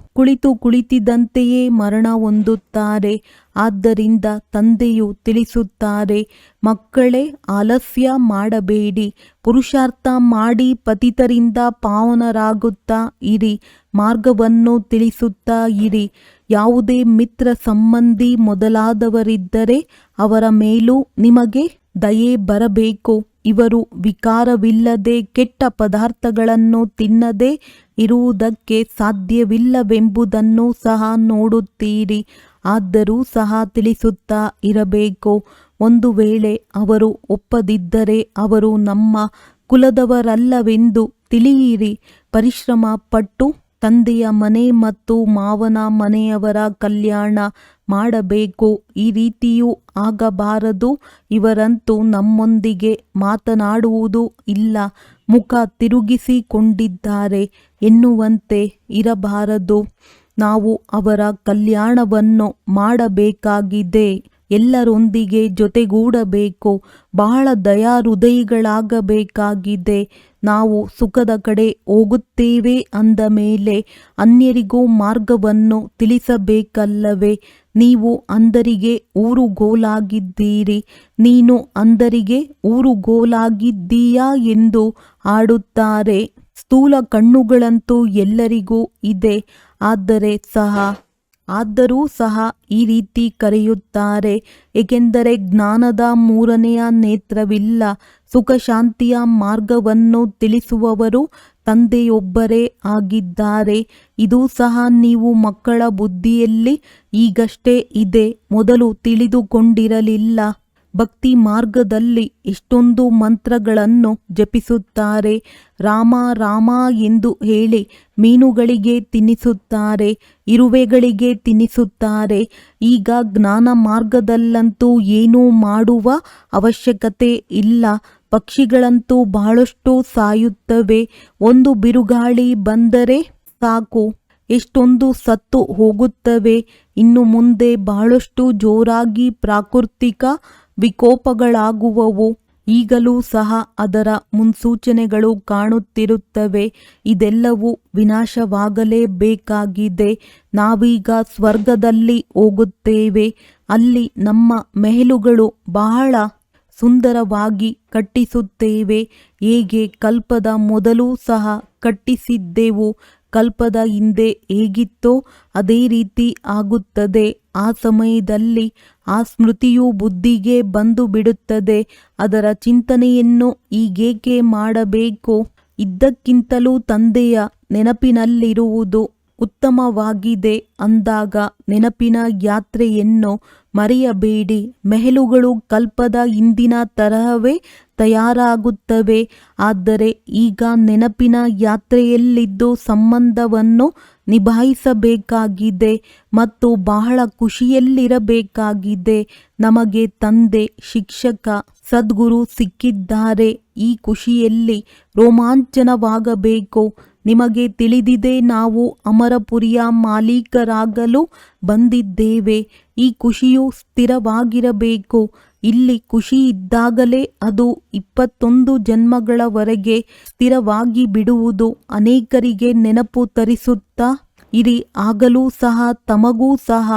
ಕುಳಿತಿದ್ದಂತೆಯೇ ಮರಣ ಹೊಂದುತ್ತಾರೆ. ಆದ್ದರಿಂದ ತಂದೆಯು ತಿಳಿಸುತ್ತಾರೆ, ಮಕ್ಕಳೇ, ಆಲಸ್ಯ ಮಾಡಬೇಡಿ, ಪುರುಷಾರ್ಥ ಮಾಡಿ ಪತಿತರಿಂದ ಪಾವನರಾಗುತ್ತಾ ಇರಿ, ಮಾರ್ಗವನ್ನು ತಿಳಿಸುತ್ತಾ ಇರಿ. ಯಾವುದೇ ಮಿತ್ರ ಸಂಬಂಧಿ ಮೊದಲಾದವರಿದ್ದರೆ ಅವರ ಮೇಲೂ ನಿಮಗೆ ದಯೆ ಬರಬೇಕು. ಇವರು ವಿಕಾರವಿಲ್ಲದೆ ಕೆಟ್ಟ ಪದಾರ್ಥಗಳನ್ನು ತಿನ್ನದೆ ಇರುವುದಕ್ಕೆ ಸಾಧ್ಯವಿಲ್ಲವೆಂಬುದನ್ನು ಸಹ ನೋಡುತ್ತೀರಿ. ಆದರೂ ಸಹ ತಿಳಿಸುತ್ತಾ ಇರಬೇಕು. ಒಂದು ವೇಳೆ ಅವರು ಒಪ್ಪದಿದ್ದರೆ ಅವರು ನಮ್ಮ ಕುಲದವರಲ್ಲವೆಂದು ತಿಳಿಯಿರಿ. ಪರಿಶ್ರಮ ಪಟ್ಟು ತಂದೆಯ ಮನೆ ಮತ್ತು ಮಾವನ ಮನೆಯವರ ಕಲ್ಯಾಣ ಮಾಡಬೇಕು. ಈ ರೀತಿಯೂ ಆಗಬಾರದು. ಇವರಂತೂ ನಮ್ಮೊಂದಿಗೆ ಮಾತನಾಡುವುದೂ ಇಲ್ಲ, ಮುಖ ತಿರುಗಿಸಿಕೊಂಡಿದ್ದಾರೆ ಎನ್ನುವಂತೆ ಇರಬಾರದು. ನಾವು ಅವರ ಕಲ್ಯಾಣವನ್ನು ಮಾಡಬೇಕಾಗಿದೆ. ಎಲ್ಲರೊಂದಿಗೆ ಜೊತೆಗೂಡಬೇಕು. ಬಹಳ ದಯಾಹೃದಯಿಗಳಾಗಬೇಕಾಗಿದೆ. ನಾವು ಸುಖದ ಕಡೆ ಹೋಗುತ್ತೇವೆ ಅಂದ ಮೇಲೆ ಅನ್ಯರಿಗೂ ಮಾರ್ಗವನ್ನು ತಿಳಿಸಬೇಕಲ್ಲವೇ? ನೀವು ಅಂಧರಿಗೆ ಊರುಗೋಲಾಗಿದ್ದೀರಿ, ನೀನು ಅಂಧರಿಗೆ ಊರುಗೋಲಾಗಿದ್ದೀಯಾ ಎಂದು ಆಡುತ್ತಾರೆ. ಸ್ಥೂಲ ಕಣ್ಣುಗಳಂತೂ ಎಲ್ಲರಿಗೂ ಇದೆ. ಆದರೂ ಸಹ ಈ ರೀತಿ ಕರೆಯುತ್ತಾರೆ, ಏಕೆಂದರೆ ಜ್ಞಾನದ 3ನೆಯ ನೇತ್ರವಿಲ್ಲ. ಸುಖ ಶಾಂತಿಯ ಮಾರ್ಗವನ್ನು ತಿಳಿಸುವವರು ತಂದೆಯೊಬ್ಬರೇ ಆಗಿದ್ದಾರೆ. ಇದು ಸಹ ನೀವು ಮಕ್ಕಳ ಬುದ್ಧಿಯಲ್ಲಿ ಈಗಷ್ಟೇ ಇದೆ, ಮೊದಲು ತಿಳಿದುಕೊಂಡಿರಲಿಲ್ಲ. ಭಕ್ತಿ ಮಾರ್ಗದಲ್ಲಿ ಎಷ್ಟೊಂದು ಮಂತ್ರಗಳನ್ನು ಜಪಿಸುತ್ತಾರೆ. ರಾಮ ರಾಮ ಎಂದು ಹೇಳಿ ಮೀನುಗಳಿಗೆ ತಿನ್ನಿಸುತ್ತಾರೆ, ಇರುವೆಗಳಿಗೆ ತಿನ್ನಿಸುತ್ತಾರೆ. ಈಗ ಜ್ಞಾನ ಮಾರ್ಗದಲ್ಲಂತೂ ಏನೂ ಮಾಡುವ ಅವಶ್ಯಕತೆ ಇಲ್ಲ. ಪಕ್ಷಿಗಳಂತೂ ಬಹಳಷ್ಟು ಸಾಯುತ್ತವೆ. ಒಂದು ಬಿರುಗಾಳಿ ಬಂದರೆ ಸಾಕು, ಎಷ್ಟೊಂದು ಸತ್ತು ಹೋಗುತ್ತವೆ. ಇನ್ನು ಮುಂದೆ ಬಹಳಷ್ಟು ಜೋರಾಗಿ ಪ್ರಾಕೃತಿಕ ವಿಕೋಪಗಳಾಗುವವು. ಈಗಲೂ ಸಹ ಅದರ ಮುನ್ಸೂಚನೆಗಳು ಕಾಣುತ್ತಿರುತ್ತವೆ. ಇದೆಲ್ಲವೂ ವಿನಾಶವಾಗಲೇಬೇಕಾಗಿದೆ. ನಾವೀಗ ಸ್ವರ್ಗದಲ್ಲಿ ಹೋಗುತ್ತೇವೆ. ಅಲ್ಲಿ ನಮ್ಮ ಮೆಹಲುಗಳು ಬಹಳ ಸುಂದರವಾಗಿ ಕಟ್ಟಿಸುತ್ತೇವೆ. ಹೇಗೆ ಕಲ್ಪದ ಮೊದಲು ಸಹ ಕಟ್ಟಿಸಿದ್ದೆವು, ಕಲ್ಪದ ಹಿಂದೆ ಹೇಗಿತ್ತೋ ಅದೇ ರೀತಿ ಆಗುತ್ತದೆ. ಆ ಸಮಯದಲ್ಲಿ ಆ ಸ್ಮೃತಿಯು ಬುದ್ಧಿಗೆ ಬಂದು ಬಿಡುತ್ತದೆ. ಅದರ ಚಿಂತನೆಯನ್ನು ಈಗೇಕೆ ಮಾಡಬೇಕು? ಇದ್ದಕ್ಕಿಂತಲೂ ತಂದೆಯ ನೆನಪಿನಲ್ಲಿರುವುದು ಉತ್ತಮವಾಗಿದೆ ಅಂದಾಗ ನೆನಪಿನ ಯಾತ್ರೆಯನ್ನು ಮರೆಯಬೇಡಿ. ಮೆಹಲುಗಳು ಕಲ್ಪದ ಹಿಂದಿನ ತರಹವೇ ತಯಾರಾಗುತ್ತವೆ. ಆದರೆ ಈಗ ನೆನಪಿನ ಯಾತ್ರೆಯಲ್ಲಿದ್ದು ಸಂಬಂಧವನ್ನು ನಿಭಾಯಿಸಬೇಕಾಗಿದೆ ಮತ್ತು ಬಹಳ ಖುಷಿಯಲ್ಲಿರಬೇಕಾಗಿದೆ. ನಮಗೆ ತಂದೆ, ಶಿಕ್ಷಕ, ಸದ್ಗುರು ಸಿಕ್ಕಿದ್ದಾರೆ. ಈ ಖುಷಿಯಲ್ಲಿ ರೋಮಾಂಚನವಾಗಬೇಕು. ನಿಮಗೆ ತಿಳಿದಿದೆ, ನಾವು ಅಮರಪುರಿಯ ಮಾಲೀಕರಾಗಲು ಬಂದಿದ್ದೇವೆ. ಈ ಖುಷಿಯು ಸ್ಥಿರವಾಗಿರಬೇಕು. ಇಲ್ಲಿ ಖುಷಿ ಇದ್ದಾಗಲೇ ಅದು 21 ಜನ್ಮಗಳವರೆಗೆ ಸ್ಥಿರವಾಗಿ ಬಿಡುವುದು. ಅನೇಕರಿಗೆ ನೆನಪು ತರಿಸುತ್ತಾ ಇರಿ. ಆಗಲೂ ಸಹ ತಮಗೂ ಸಹ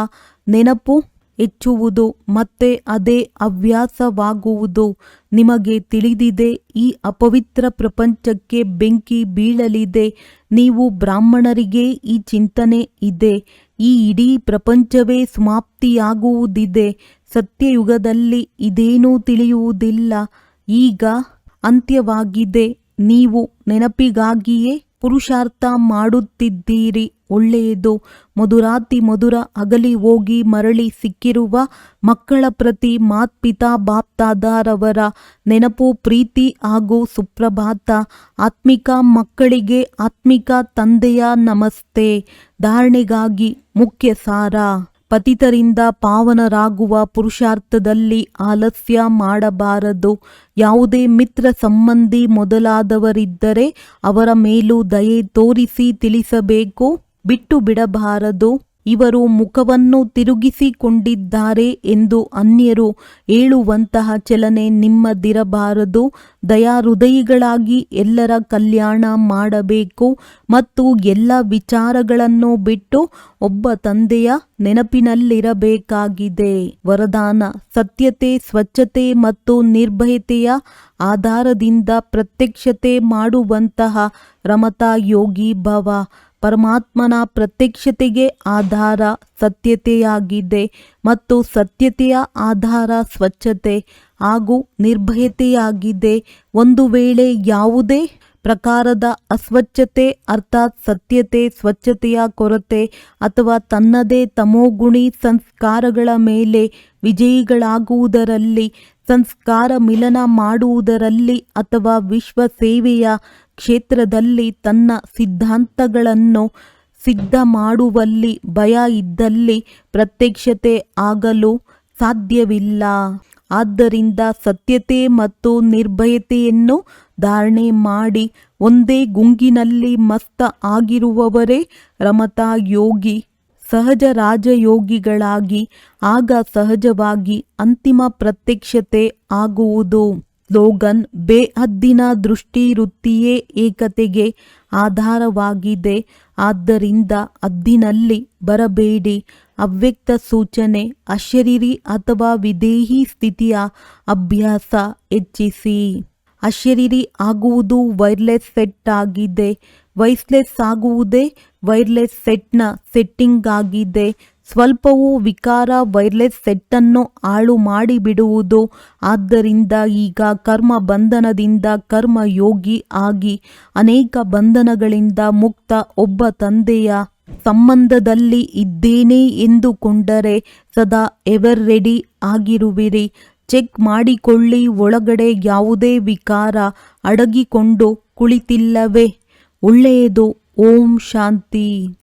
ನೆನಪು ಹೆಚ್ಚುವುದು, ಮತ್ತೆ ಅದೇ ಹವ್ಯಾಸವಾಗುವುದು. ನಿಮಗೆ ತಿಳಿದಿದೆ, ಈ ಅಪವಿತ್ರ ಪ್ರಪಂಚಕ್ಕೆ ಬೆಂಕಿ ಬೀಳಲಿದೆ. ನೀವು ಬ್ರಾಹ್ಮಣರಿಗೆ ಈ ಚಿಂತನೆ ಇದೆ. ಈ ಇಡೀ ಪ್ರಪಂಚವೇ ಸಮಾಪ್ತಿಯಾಗುವುದಿದೆ. ಸತ್ಯಯುಗದಲ್ಲಿ ಇದೇನೂ ತಿಳಿಯುವುದಿಲ್ಲ. ಈಗ ಅಂತ್ಯವಾಗಿದೆ. ನೀವು ನೆನಪಿಗಾಗಿಯೇ ಪುರುಷಾರ್ಥ ಮಾಡುತ್ತಿದ್ದೀರಿ. ಒಳ್ಳೆಯದು. ಮಧುರಾತಿ ಮಧುರ ಅಗಲಿ ಹೋಗಿ ಮರಳಿ ಸಿಕ್ಕಿರುವ ಮಕ್ಕಳ ಪ್ರತಿ ಮಾತ್ಪಿತಾ ಬಾಪ್ದಾದಾರವರ ನೆನಪು, ಪ್ರೀತಿ ಹಾಗೂ ಸುಪ್ರಭಾತ. ಆತ್ಮಿಕ ಮಕ್ಕಳಿಗೆ ಆತ್ಮಿಕ ತಂದೆಯ ನಮಸ್ತೆ. ಧಾರಣೆಗಾಗಿ ಮುಖ್ಯ ಸಾರ: ಪತಿತರಿಂದ ಪಾವನರಾಗುವ ಪುರುಷಾರ್ಥದಲ್ಲಿ ಆಲಸ್ಯ ಮಾಡಬಾರದು. ಯಾವುದೇ ಮಿತ್ರ ಸಂಬಂಧಿ ಮೊದಲಾದವರಿದ್ದರೆ ಅವರ ಮೇಲೂ ದಯೆ ತೋರಿಸಿ ತಿಳಿಸಬೇಕು, ಬಿಟ್ಟು ಬಿಡಬಾರದು. ಇವರು ಮುಖವನ್ನು ತಿರುಗಿಸಿಕೊಂಡಿದ್ದಾರೆ ಎಂದು ಅನ್ಯರು ಹೇಳುವಂತಹ ಚಲನೆ ನಿಮ್ಮದಿರಬಾರದು. ದಯಾಹೃದಯಿಗಳಾಗಿ ಎಲ್ಲರ ಕಲ್ಯಾಣ ಮಾಡಬೇಕು ಮತ್ತು ಎಲ್ಲ ವಿಚಾರಗಳನ್ನು ಬಿಟ್ಟು ಒಬ್ಬ ತಂದೆಯ ನೆನಪಿನಲ್ಲಿರಬೇಕಾಗಿದೆ. ವರದಾನ: ಸತ್ಯತೆ, ಸ್ವಚ್ಛತೆ ಮತ್ತು ನಿರ್ಭಯತೆಯ ಆಧಾರದಿಂದ ಪ್ರತ್ಯಕ್ಷತೆ ಮಾಡುವಂತಹ ರಮತಾ ಯೋಗಿ ಭವ. ಪರಮಾತ್ಮನ ಪ್ರತ್ಯಕ್ಷತೆಗೆ ಆಧಾರ ಸತ್ಯತೆಯಾಗಿದೆ ಮತ್ತು ಸತ್ಯತೆಯ ಆಧಾರ ಸ್ವಚ್ಛತೆ ಹಾಗೂ ನಿರ್ಭಯತೆಯಾಗಿದೆ. ಒಂದು ವೇಳೆ ಯಾವುದೇ ಪ್ರಕಾರದ ಅಸ್ವಚ್ಛತೆ ಅರ್ಥಾತ್ ಸತ್ಯತೆ, ಸ್ವಚ್ಛತೆಯ ಕೊರತೆ ಅಥವಾ ತನ್ನದೇ ತಮೋಗುಣಿ ಸಂಸ್ಕಾರಗಳ ಮೇಲೆ ವಿಜಯಿಗಳಾಗುವುದರಲ್ಲಿ, ಸಂಸ್ಕಾರ ಮಿಲನ ಮಾಡುವುದರಲ್ಲಿ ಅಥವಾ ವಿಶ್ವ ಸೇವೆಯ ಕ್ಷೇತ್ರದಲ್ಲಿ ತನ್ನ ಸಿದ್ಧಾಂತಗಳನ್ನು ಸಿದ್ಧ ಮಾಡುವಲ್ಲಿ ಭಯ ಇದ್ದಲ್ಲಿ ಪ್ರತ್ಯಕ್ಷತೆ ಆಗಲು ಸಾಧ್ಯವಿಲ್ಲ. ಆದ್ದರಿಂದ ಸತ್ಯತೆ ಮತ್ತು ನಿರ್ಭಯತೆಯನ್ನು ಧಾರಣೆ ಮಾಡಿ ಒಂದೇ ಗುಂಗಿನಲ್ಲಿ ಮಸ್ತ ಆಗಿರುವವರೇ ರಮತಾ ಯೋಗಿ. ಸಹಜ ರಾಜಯೋಗಿಗಳಾಗಿ ಆಗ ಸಹಜವಾಗಿ ಅಂತಿಮ ಪ್ರತ್ಯಕ್ಷತೆ ಆಗುವುದು. ಸ್ಲೋಗನ್: ಬೇಹದ್ದಿನ ದೃಷ್ಟಿ ವೃತ್ತಿಯೇ ಏಕತೆಗೆ ಆಧಾರವಾಗಿದೆ. ಆದ್ದರಿಂದ ಹದ್ದಿನಲ್ಲಿ ಬರಬೇಡಿ. ಅವ್ಯಕ್ತ ಸೂಚನೆ: ಅಶರೀರಿ ಅಥವಾ ವಿದೇಹಿ ಸ್ಥಿತಿಯ ಅಭ್ಯಾಸ ಹೆಚ್ಚಿಸಿ. ಅಶರೀರಿ ಆಗುವುದು ವೈರ್ಲೆಸ್ ಸೆಟ್ ಆಗಿದೆ. ವೈಸ್ಲೆಸ್ ಆಗುವುದೇ ವೈರ್ಲೆಸ್ ಸೆಟ್ನ ಸೆಟ್ಟಿಂಗ್ ಆಗಿದೆ. ಸ್ವಲ್ಪವೂ ವಿಕಾರ ವೈರ್ಲೆಸ್ ಸೆಟ್ಟನ್ನು ಹಾಳು ಮಾಡಿಬಿಡುವುದು. ಆದ್ದರಿಂದ ಈಗ ಕರ್ಮ ಬಂಧನದಿಂದ ಕರ್ಮಯೋಗಿ ಆಗಿ ಅನೇಕ ಬಂಧನಗಳಿಂದ ಮುಕ್ತ ಒಬ್ಬ ತಂದೆಯ ಸಂಬಂಧದಲ್ಲಿ ಇದ್ದೇನೆ ಎಂದುಕೊಂಡರೆ ಸದಾ ಎವರ್ ರೆಡಿ ಆಗಿರುವಿರಿ. ಚೆಕ್ ಮಾಡಿಕೊಳ್ಳಿ, ಒಳಗಡೆ ಯಾವುದೇ ವಿಕಾರ ಅಡಗಿಕೊಂಡು ಕುಳಿತಿಲ್ಲವೇ? ಒಳ್ಳೆಯದು. ಓಂ ಶಾಂತಿ.